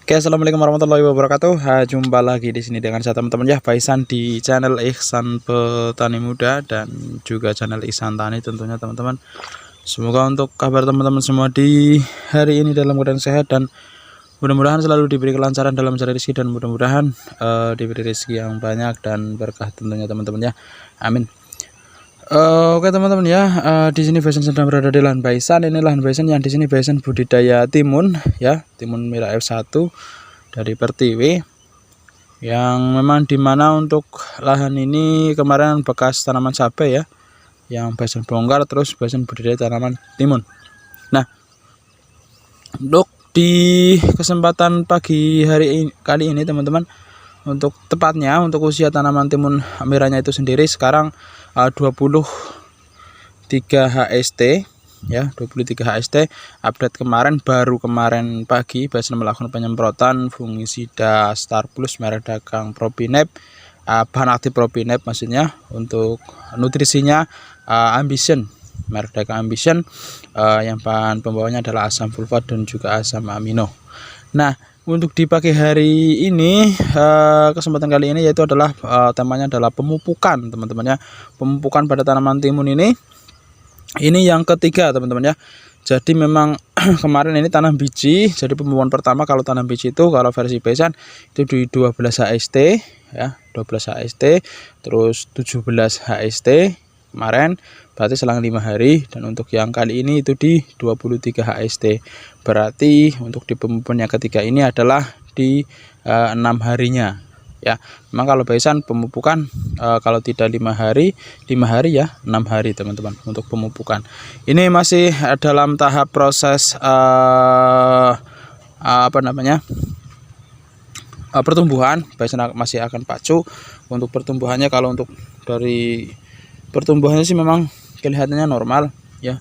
Oke, assalamualaikum warahmatullahi wabarakatuh. Jumpa lagi di sini dengan saya teman-teman ya, Faisan di channel Ihsan Petani Muda dan juga channel Ihsan Tani tentunya teman-teman. Semoga untuk kabar teman-teman semua di hari ini dalam keadaan sehat dan mudah-mudahan selalu diberi kelancaran dalam mencari rezeki dan mudah-mudahan diberi rezeki yang banyak dan berkah tentunya teman-teman ya. Amin. Oke teman-teman ya, di sini Faisan sedang berada di lahan Faisan. Ini lahan Faisan yang di sini Faisan budidaya timun ya, timun merah F1 dari Pertiwi, yang memang dimana untuk lahan ini kemarin bekas tanaman cabai ya, yang Faisan bongkar terus Faisan budidaya tanaman timun. Nah, untuk di kesempatan pagi hari kali ini teman-teman, untuk tepatnya untuk usia tanaman timun merahnya itu sendiri sekarang 23 HST ya, 23 HST. Update kemarin baru kemarin pagi Faisan melakukan penyemprotan fungisida Star Plus merek dagang Propinep, bahan aktif Propinep maksudnya. Untuk nutrisinya Ambition, merek dagang Ambition, yang bahan pembawanya adalah asam sulfat dan juga asam amino. Nah, untuk di pagi hari ini, kesempatan kali ini yaitu adalah temanya adalah pemupukan teman-teman ya. Pemupukan pada tanaman timun ini yang ketiga teman-teman ya. Jadi memang kemarin ini tanam biji, jadi pemupukan pertama kalau tanam biji itu kalau versi Faisan itu di 12 HST ya, 12 HST, terus 17 HST kemarin, berarti selang 5 hari. Dan untuk yang kali ini itu di 23 HST, berarti untuk di pemupukan yang ketiga ini adalah di 6 harinya ya. Memang kalau Faisan pemupukan kalau tidak 5 hari ya 6 hari teman-teman untuk pemupukan. Ini masih dalam tahap proses pertumbuhan. Faisan masih akan pacu untuk pertumbuhannya. Kalau untuk dari pertumbuhannya sih memang kelihatannya normal ya,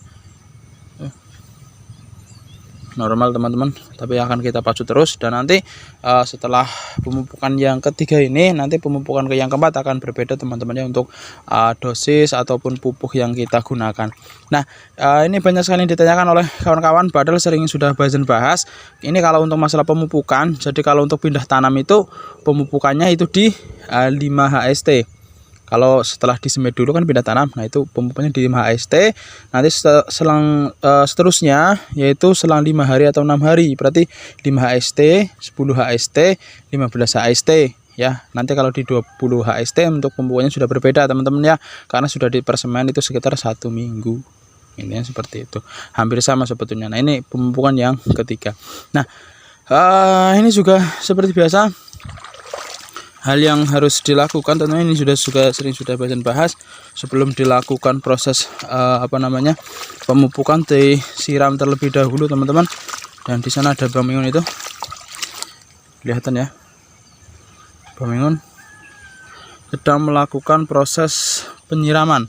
normal teman-teman, tapi akan kita pacu terus. Dan nanti setelah pemupukan yang ketiga ini, nanti pemupukan ke yang keempat akan berbeda teman-teman ya, untuk dosis ataupun pupuk yang kita gunakan. Nah, ini banyak sekali ditanyakan oleh kawan-kawan, padahal sering sudah Faisan bahas. Ini kalau untuk masalah pemupukan, jadi kalau untuk pindah tanam itu pemupukannya itu di 5 HST. Kalau setelah disemai dulu kan pindah tanam, nah itu pemupukannya di 5 HST. Nanti selang seterusnya yaitu selang 5 hari atau 6 hari, berarti 5 HST, 10 HST, 15 HST ya. Nanti kalau di 20 HST untuk pemupukannya sudah berbeda teman-teman ya, karena sudah dipersemen itu sekitar 1 minggu. Ini seperti itu, hampir sama sebetulnya. Nah, ini pemupukan yang ketiga. Nah, ini juga seperti biasa, hal yang harus dilakukan tentunya ini sudah sering Faisan bahas sebelum dilakukan proses pemupukan, disiram terlebih dahulu teman-teman. Dan di sana ada Bang Miun, itu kelihatan ya, Bang Miun sedang melakukan proses penyiraman.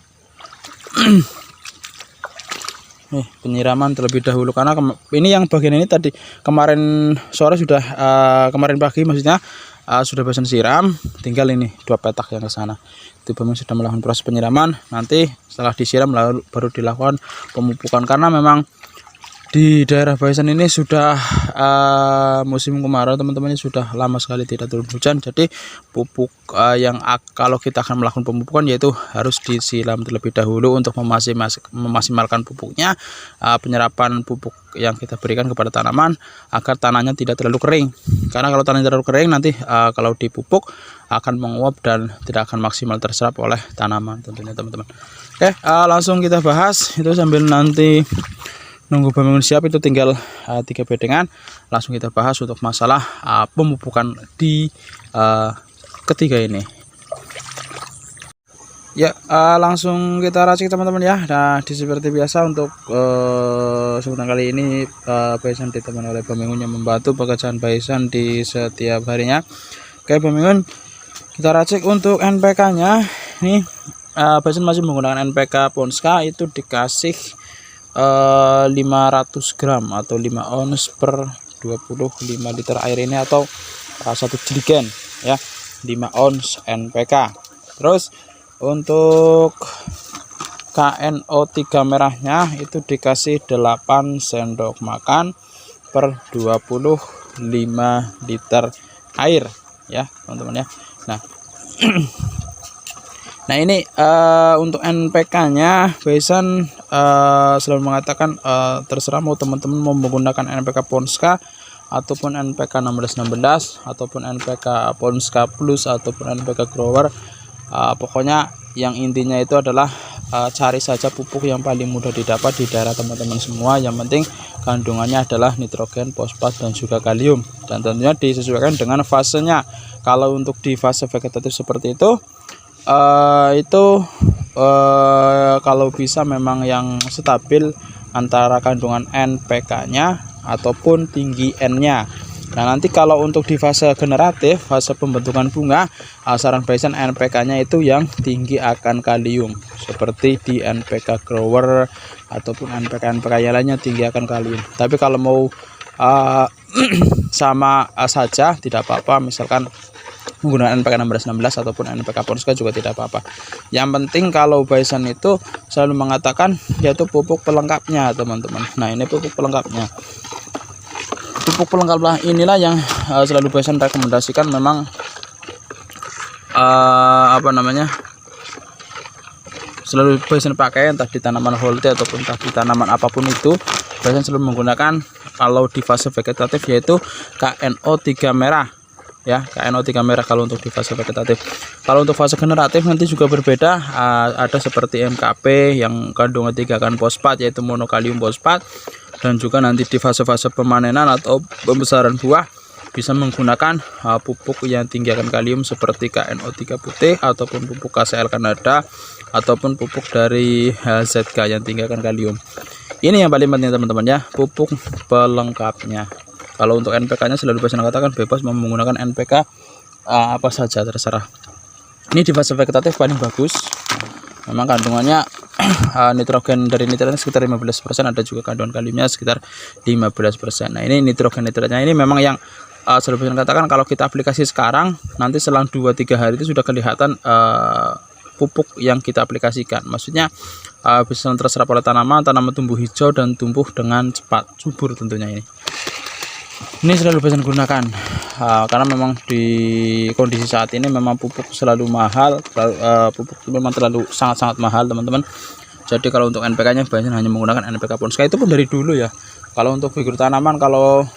Penyiraman terlebih dahulu, karena ini yang bagian ini tadi kemarin sore sudah kemarin pagi maksudnya sudah Faisan siram, tinggal ini 2 petak yang ke sana. Itu memang sudah melakukan proses penyiraman. Nanti setelah disiram lalu baru dilakukan pemupukan, karena memang di daerah Faisan ini sudah musim kemarau teman-teman, sudah lama sekali tidak turun hujan. Jadi pupuk yang kalau kita akan melakukan pemupukan yaitu harus disiram terlebih dahulu untuk memaksimalkan pupuknya, penyerapan pupuk yang kita berikan kepada tanaman agar tanahnya tidak terlalu kering. Karena kalau tanahnya terlalu kering nanti kalau dipupuk akan menguap dan tidak akan maksimal terserap oleh tanaman tentunya teman-teman. Oke, langsung kita bahas itu sambil nanti nunggu Bang Miun siap, itu tinggal 3 bedengan. Langsung kita bahas untuk masalah pemupukan di ketiga ini ya. Langsung kita racik teman-teman ya. Nah, seperti biasa untuk kesempatan kali ini Faisan ditemani oleh Bang Miun yang membantu pekerjaan Faisan di setiap harinya. Oke Bang Miun, kita racik untuk NPK nya. Ini Faisan masih menggunakan NPK Ponska, itu dikasih 500 gram atau 5 ons per 25 liter air ini, atau 1 jerigen ya, 5 ons NPK. Terus untuk KNO3 merahnya itu dikasih 8 sendok makan per 20 liter air ya teman-teman ya. Nah nah ini untuk NPK-nya Baisan selalu mengatakan terserah mau teman-teman mau menggunakan NPK Ponska ataupun NPK 1616 ataupun NPK Ponska Plus ataupun NPK Grower. Pokoknya yang intinya itu adalah cari saja pupuk yang paling mudah didapat di daerah teman-teman semua. Yang penting kandungannya adalah nitrogen, fosfat dan juga kalium, dan tentunya disesuaikan dengan fasenya. Kalau untuk di fase vegetatif seperti itu kalau bisa memang yang stabil antara kandungan NPK-nya ataupun tinggi N-nya. Nah nanti kalau untuk di fase generatif, fase pembentukan bunga, saran Baisan NPK-nya itu yang tinggi akan kalium, seperti di NPK Grower ataupun NPK yang lainnya tinggi akan kalium. Tapi kalau mau sama saja tidak apa-apa, misalkan menggunakan NPK 1616 ataupun NPK Ponska juga tidak apa-apa. Yang penting kalau Baisan itu selalu mengatakan yaitu pupuk pelengkapnya teman-teman. Nah ini pupuk pelengkapnya. Pupuk pelengkap inilah yang selalu Baisan rekomendasikan. Memang selalu Baisan pakai entah di tanaman holte ataupun entah di tanaman apapun itu. Baisan selalu menggunakan kalau di fase vegetatif yaitu KNO3 merah ya, KNO3 merah kalau untuk di fase vegetatif. Kalau untuk fase generatif nanti juga berbeda, ada seperti MKP yang kandungan 3 akan fosfat yaitu monokalium fosfat, dan juga nanti di fase-fase pemanenan atau pembesaran buah bisa menggunakan pupuk yang tinggi akan kalium seperti KNO3 putih ataupun pupuk KCL Kanada ataupun pupuk dari ZK yang tinggi akan kalium. Ini yang paling penting teman-teman ya, pupuk pelengkapnya. Kalau untuk NPK-nya selalu Baisan katakan bebas mau menggunakan NPK apa saja terserah. Ini di fase vegetatif paling bagus. Memang kandungannya nitrogen dari nitratnya sekitar 15%, ada juga kandungan kaliumnya sekitar 15%. Nah ini nitrogen-nitratnya ini memang yang selalu Baisan katakan kalau kita aplikasi sekarang, nanti selang 2-3 hari itu sudah kelihatan pupuk yang kita aplikasikan. Maksudnya bisa terserap oleh tanaman tumbuh hijau dan tumbuh dengan cepat, subur tentunya ini. Ini selalu Baisan gunakan karena memang di kondisi saat ini memang pupuk selalu mahal, pupuk memang terlalu sangat-sangat mahal teman-teman. Jadi kalau untuk NPK-nya Baisan hanya menggunakan NPK Ponska, itu pun dari dulu ya. Kalau untuk figur tanaman, kalau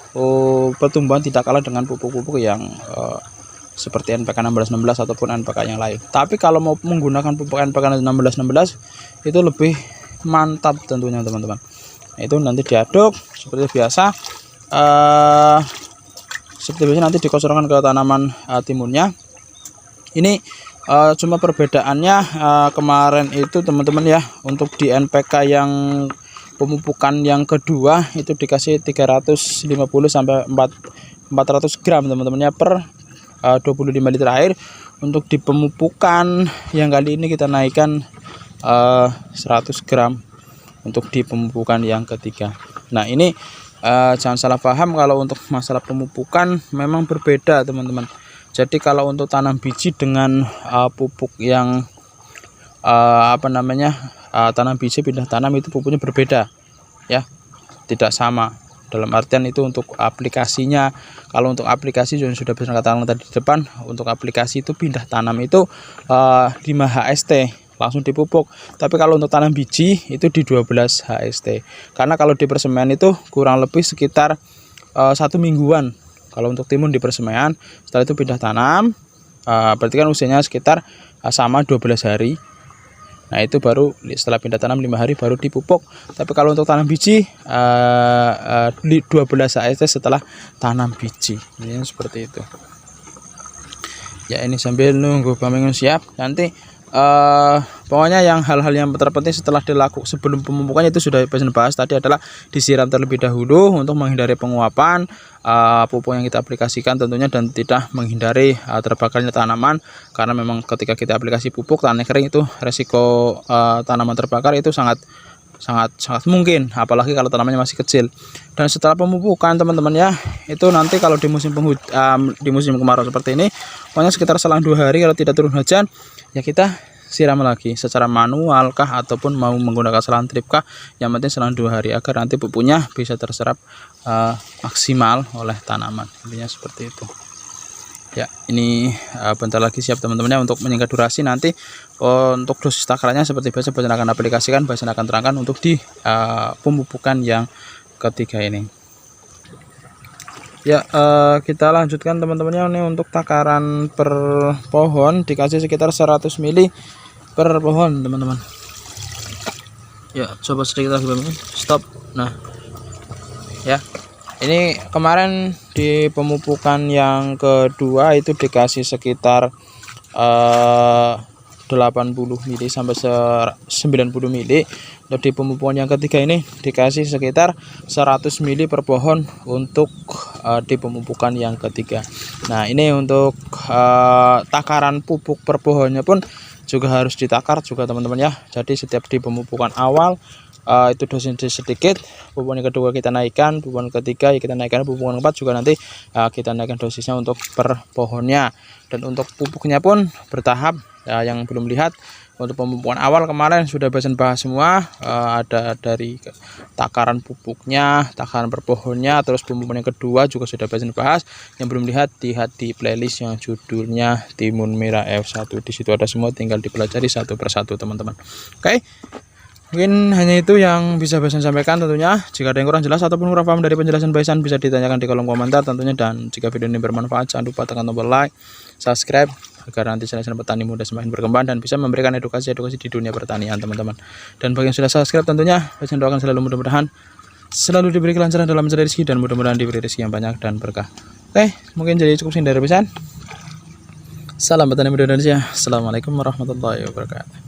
pertumbuhan tidak kalah dengan pupuk-pupuk yang seperti NPK 1616 ataupun NPK yang lain. Tapi kalau mau menggunakan pupuk NPK 1616 itu lebih mantap tentunya teman-teman. Nah, itu nanti diaduk seperti biasa. Seperti biasa nanti dikosongkan ke tanaman timunnya. Ini cuma perbedaannya kemarin itu teman-teman ya, untuk di NPK yang pemupukan yang kedua itu dikasih 350 sampai 400 gram teman-teman ya per 25 liter air. Untuk di pemupukan yang kali ini kita naikkan 100 gram untuk di pemupukan yang ketiga. Nah ini jangan salah paham, kalau untuk masalah pemupukan memang berbeda teman-teman. Jadi kalau untuk tanam biji dengan pupuk yang tanam biji pindah tanam itu pupuknya berbeda ya, tidak sama. Dalam artian itu untuk aplikasinya, kalau untuk aplikasi sudah bisa katakan tadi di depan, untuk aplikasi itu pindah tanam itu 5 HST langsung dipupuk. Tapi kalau untuk tanam biji itu di 12 HST. Karena kalau di persemaian itu kurang lebih sekitar 1 mingguan. Kalau untuk timun di persemaian, setelah itu pindah tanam, berarti kan usianya sekitar sama 12 hari. Nah itu baru setelah pindah tanam 5 hari baru dipupuk. Tapi kalau untuk tanam biji 12 HST setelah tanam biji. Ini seperti itu. Ya ini sambil nunggu Bang siap. Nanti pokoknya yang hal-hal yang terpenting setelah dilakukan sebelum pemupukannya itu sudah Baisan bahas tadi, adalah disiram terlebih dahulu untuk menghindari penguapan pupuk yang kita aplikasikan tentunya, dan tidak menghindari terbakarnya tanaman, karena memang ketika kita aplikasi pupuk tanah kering itu resiko tanaman terbakar itu sangat mungkin, apalagi kalau tanamannya masih kecil. Dan setelah pemupukan teman-teman ya, itu nanti kalau di musim di musim kemarau seperti ini, pokoknya sekitar selang 2 hari kalau tidak turun hujan ya kita siram lagi secara manual kah ataupun mau menggunakan selang trip kah, yang penting selang 2 hari agar nanti pupuknya bisa terserap maksimal oleh tanaman, intinya seperti itu ya. Ini bentar lagi siap teman-temannya. Untuk menyingkat durasi, nanti untuk dosis takarannya seperti biasa Basan akan aplikasikan, Basan akan terangkan untuk di pemupukan yang ketiga ini ya. Kita lanjutkan teman-temannya. Ini untuk takaran per pohon dikasih sekitar 100 mili per pohon teman-teman ya. Coba sedikit lagi stop. Nah ya, ini kemarin di pemupukan yang kedua itu dikasih sekitar 80 mili sampai 90 mili. Untuk di pemupukan yang ketiga ini dikasih sekitar 100 mili per pohon untuk di pemupukan yang ketiga. Nah ini untuk takaran pupuk per pohonnya pun juga harus ditakar juga teman-teman ya. Jadi setiap di pemupukan awal itu dosisnya sedikit, pupukan yang kedua kita naikkan, pupukan ketiga ya kita naikkan, pupukan keempat juga nanti kita naikkan dosisnya untuk per pohonnya. Dan untuk pupuknya pun bertahap ya. Yang belum lihat, untuk pemupukan awal kemarin sudah Basan bahas semua, ada dari takaran pupuknya, takaran per pohonnya, terus pemupukan yang kedua juga sudah Basan bahas. Yang belum lihat di playlist yang judulnya Timun Merah F1, di situ ada semua, tinggal dipelajari satu persatu teman-teman. Oke. Mungkin hanya itu yang bisa Basan sampaikan tentunya. Jika ada yang kurang jelas ataupun kurang paham dari penjelasan Basan, bisa ditanyakan di kolom komentar tentunya. Dan jika video ini bermanfaat, jangan lupa tekan tombol like, subscribe, agar nanti channel petani muda semakin berkembang dan bisa memberikan edukasi di dunia pertanian teman-teman. Dan bagi yang sudah subscribe tentunya Basan doakan selalu, mudah-mudahan selalu diberi kelancaran dalam mencari rezeki dan mudah-mudahan diberi rezeki yang banyak dan berkah. Oke, mungkin jadi cukup sekian dari Basan. Salam petani muda Indonesia. Assalamualaikum warahmatullahi wabarakatuh.